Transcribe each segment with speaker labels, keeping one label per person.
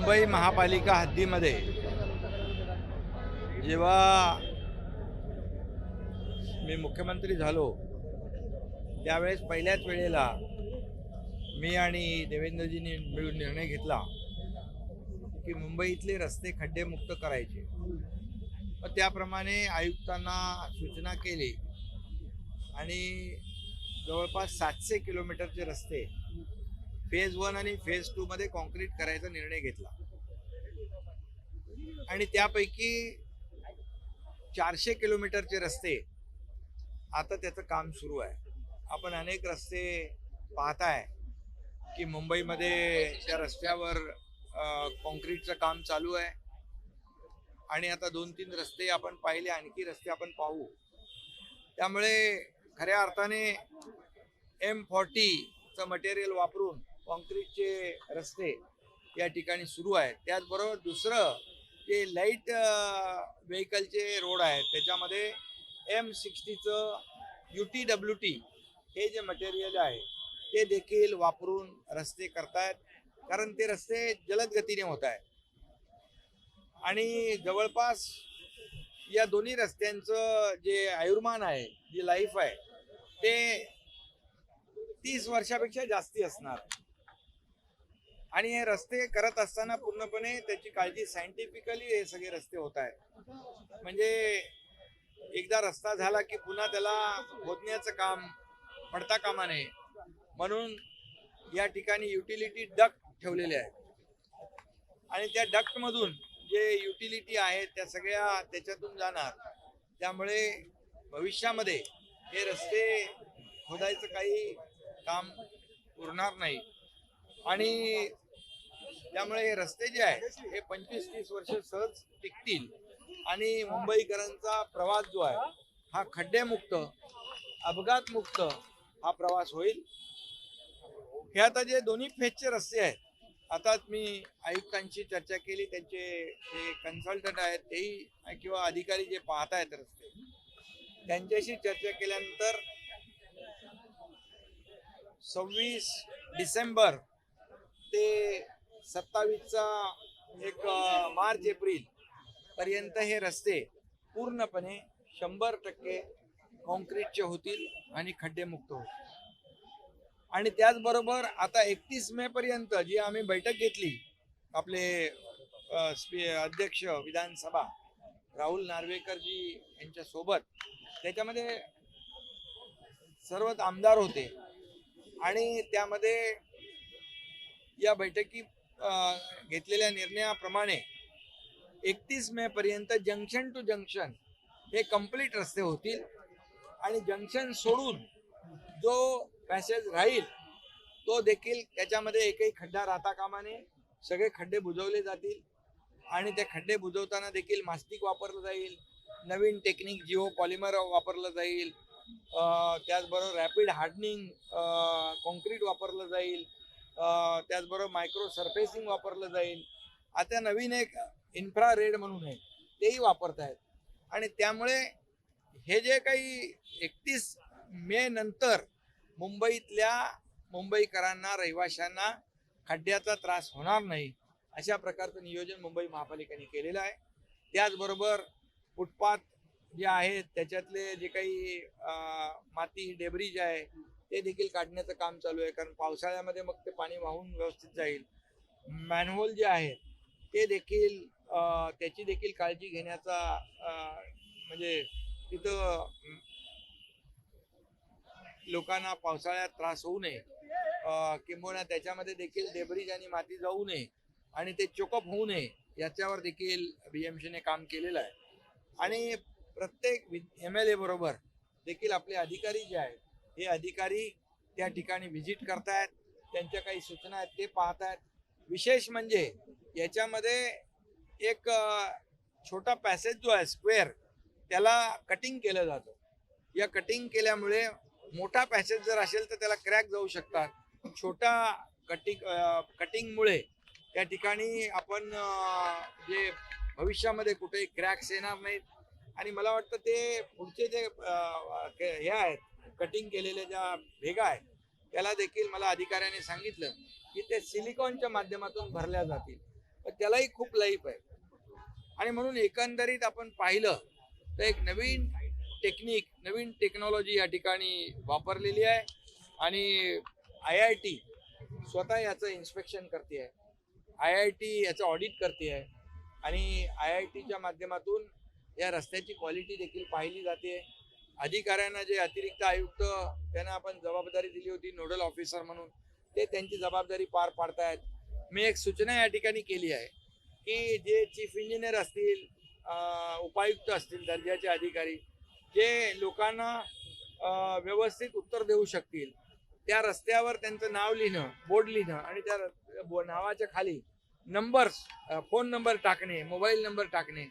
Speaker 1: मुंबई महापालिका हद्दीमध्ये जेव्हा मी मुख्यमंत्री झालो त्यावेळेस पहिल्याच वेळेला मी आणि देवेंद्रजींनी मिळून निर्णय घेतला की मुंबईतले रस्ते खड्डेमुक्त करायचे। मग त्याप्रमाणे आयुक्तांना सूचना केली आणि जवळपास 700 किलोमीटरचे रस्ते फेज 1 आणि फेज 2 मध्ये कॉन्क्रीट करायचा निर्णय घेतला आणि त्यापैकी 400 किलोमीटरचे रस्ते आता त्याचं काम सुरू आहे। आपण अनेक रस्ते पाहताय की मुंबईमध्ये त्या रस्त्यावर कॉन्क्रीटचं काम चालू आहे आणि आता 2-3 रस्ते आपण पाहिले, आणखी रस्ते आपण पाहू। त्यामुळे खऱ्या अर्थाने M40चं मटेरियल वापरून कॉन्क्रीटचे रस्ते या ठिकाणी सुरू आहेत। त्याचबरोबर दुसरं जे लाईट व्हेकलचे रोड आहेत त्याच्यामध्ये M60चं UTWT हे जे मटेरियल आहे ते देखील वापरून रस्ते करतायत, कारण ते रस्ते जलद गतीने होत आहेत आणि जवळपास या दोन्ही रस्त्यांचं जे आयुर्मान आहे, जी लाईफ आहे ते 30 वर्षापेक्षा जास्ती असणार आणि हे रस्ते करत असताना पूर्णपणे त्याची काळजी सायंटिफिकली हे सगळे रस्ते होत आहेत। म्हणजे एकदा रस्ता झाला की पुन्हा त्याला खोदण्याचं काम पडता कामा नये म्हणून या ठिकाणी युटिलिटी डक्ट ठेवलेले आहेत आणि त्या डक्ट मधून जे युटिलिटी आहेत त्या सगळ्या त्याच्यातून जाणार। त्यामुळे भविष्यामध्ये हे रस्ते खोदायचं काही काम उरणार नाही आणि त्यामुळे हे रस्ते जे आहेत हे 25-30 वर्ष सहज टिकतील आणि मुंबईकरांचा प्रवास जो आहे हा खड्डेमुक्त, अपघातमुक्त हा प्रवास होईल। हे आता जे दोन्ही फेजचे रस्ते आहेत, आता मी आयुक्तांशी चर्चा केली, त्यांचे जे कन्सल्टंट आहेत तेही किंवा अधिकारी जे पाहत आहेत रस्ते त्यांच्याशी चर्चा केल्यानंतर 26 डिसेंबर ते 27चा एक मार्च-एप्रिल पर्यंत हे रस्ते पूर्णपणे 100% कॉन्क्रीटचे होतील आणि खड्डेमुक्त होतील। आणि त्याचबरोबर आता 31 मे पर्यंत जी आम्ही बैठक घेतली आपले अध्यक्ष विधानसभा राहुल नार्वेकर जी यांच्या सोबत, त्याच्यामध्ये सर्वच आमदार होते आणि त्यामध्ये या बैठकी घेतलेल्या निर्णयाप्रमाणे 31 मे पर्यंत जंक्शन टू जंक्शन हे कंप्लीट रस्ते होतील आणि जंक्शन सोडून जो पॅसेज राहील तो देखील त्याच्यामध्ये एकही खड्डा राहता कामा नये, सगळे खड्डे बुजवले जातील आणि ते खड्डे बुजवताना देखील मास्टिक वापरलं जाईल, नवीन टेक्निक जिओ पॉलिमर वापरलं जाईल, त्याचबरोबर रॅपिड हार्डनिंग कॉन्क्रीट वापरलं जाईल, त्याचबरोबर मायक्रो सरफेसिंग वापरलं जाईल। आता नवीन एक इन्फ्रारेड म्हणून आहे तेही वापरत आहेत आणि त्यामुळे हे जे काही 31 मे नंतर मुंबईतल्या मुंबईकरांना, रहिवाशांना खड्ड्याचा त्रास होणार नाही अशा प्रकारचं नियोजन मुंबई महापालिकेने केलेलं आहे। त्याचबरोबर फुटपाथ जे आहेत त्याच्यातले जे काही माती डेब्री जे आहे ते देखील काढण्याचं काम चालू आहे, कारण पावसाळ्यामध्ये मग ते पाणी वाहून व्यवस्थित जाईल। मॅनहोल जे आहेत ते देखील त्याची देखील काळजी घेण्याचा म्हणजे तिथं लोकांना पावसाळ्यात त्रास होऊ नये, किंबहुना त्याच्यामध्ये देखील डेब्रिज आणि माती जाऊ नये आणि ते चोकअप होऊ नये याच्यावर देखील BMCने काम केलेलं आहे आणि प्रत्येक MLA बरोबर देखील आपले अधिकारी जे आहेत हे अधिकारी त्या ठिकाणी व्हिजिट करतायत, त्यांच्या काही सूचना आहेत ते पाहतायत। विशेष म्हणजे याच्यामध्ये एक छोटा पॅसेज जो आहे स्क्वेअर त्याला कटिंग केलं जातं। या कटिंग केल्यामुळे मोठा पॅसेज जर असेल तर त्याला क्रॅक जाऊ शकतात, छोटा कटिंगमुळे त्या ठिकाणी आपण जे भविष्यामध्ये कुठेही क्रॅक्स येणार नाहीत आणि मला वाटतं ते पुढचे जे हे आहेत कटिंग केलेल्या ज्या भेगा आहेत त्याला देखील मला अधिकाऱ्याने सांगितलं की ते सिलिकॉनच्या माध्यमातून भरल्या जातील, पण त्यालाही खूप लाईफ आहे. आणि म्हणून एकंदरीत आपण पाहिलं तर एक नवीन टेक्निक, नवीन टेक्नॉलॉजी या ठिकाणी वापरलेली आहे. आणि IIT स्वतः याचं इन्स्पेक्शन करते आहे, IIT याचं ऑडिट करते आहे. आणि IITच्या माध्यमातून या रस्त्याची क्वालिटी देखील पाहिली जाते. अधिकाऱ्यांना जे अतिरिक्त आयुक्त त्यांना आपण जबाबदारी दिली होती नोडल ऑफिसर म्हणून, ते त्यांची जबाबदारी पार पाडतायत. मी एक सूचना या ठिकाणी केली आहे की जे चीफ इंजिनियर असतील, उपायुक्त असतील, दर्जाचे अधिकारी जे लोकांना व्यवस्थित उत्तर देऊ शकतील, त्या रस्त्यावर त्यांचं नाव लिहिणं, बोर्ड लिहिणं आणि त्या नावाच्या खाली नंबर्स, फोन नंबर टाकणे, मोबाईल नंबर टाकणे,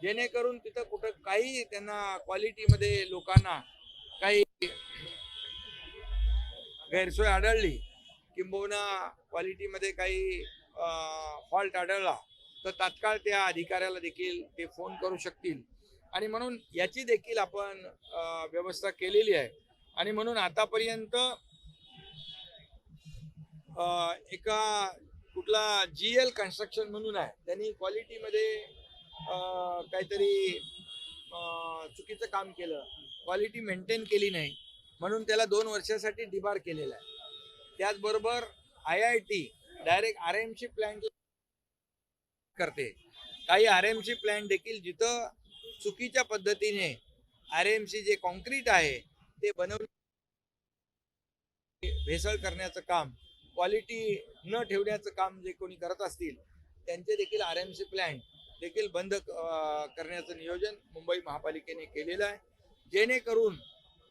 Speaker 1: जेणेकरून तिथं कुठं काही त्यांना क्वालिटीमध्ये लोकांना काही गैरसोय आढळली, किंबहुना क्वालिटीमध्ये काही फॉल्ट आढळला, तर तात्काळ त्या अधिकाऱ्याला देखील ते फोन करू शकतील. आणि म्हणून याची देखील आपण व्यवस्था केलेली आहे. आणि म्हणून आतापर्यंत एका कुठला GL कन्स्ट्रक्शन म्हणून आहे, त्यांनी क्वालिटीमध्ये काहीतरी चुकीचं काम केलं, क्वालिटी मेंटेन केली नाही, म्हणून त्याला 2 वर्षासाठी डिबार केलेला आहे. त्याचबरोबर IIT डायरेक्ट RMC प्लॅन्ट करते. काही RMC प्लॅन्ट देखील जिथं चुकीच्या पद्धतीने RMC जे कॉन्क्रीट आहे ते बनवून भेसळ करण्याचं काम, क्वालिटी न ठेवण्याचं काम जे कोणी करत असतील त्यांचे देखील RMC प्लॅन्ट देखील बंद करण्याचं नियोजन मुंबई महापालिकेने केलेलं आहे. जेणेकरून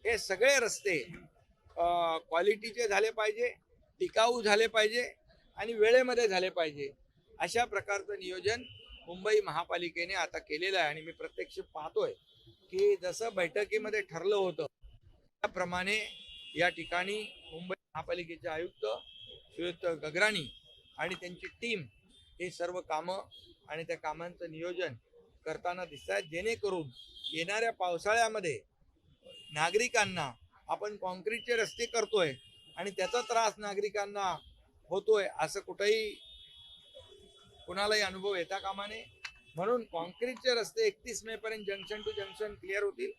Speaker 1: हे सगळे रस्ते क्वालिटीचे झाले पाहिजे, टिकाऊ झाले पाहिजे आणि वेळेमध्ये झाले पाहिजे, अशा प्रकारचं नियोजन मुंबई महापालिकेने आता केलेलं आहे. आणि मी प्रत्यक्ष पाहतोय की जसं बैठकीमध्ये ठरलं होतं त्याप्रमाणे या ठिकाणी मुंबई महापालिकेचे आयुक्त श्रीयुत गगराणी आणि त्यांची टीम हे सर्व कामं आणि त्या कामांचं नियोजन करताना दिसत आहेत. जेणेकरून येणाऱ्या पावसाळ्यामध्ये नागरिकांना, आपण कॉन्क्रीटचे रस्ते करतोय आणि त्याचा त्रास नागरिकांना होतोय असं कुठेही कुणालाही अनुभव येता कामा नये. म्हणून कॉन्क्रीटचे रस्ते 31 मे पर्यंत जंक्शन टू जंक्शन क्लिअर होतील.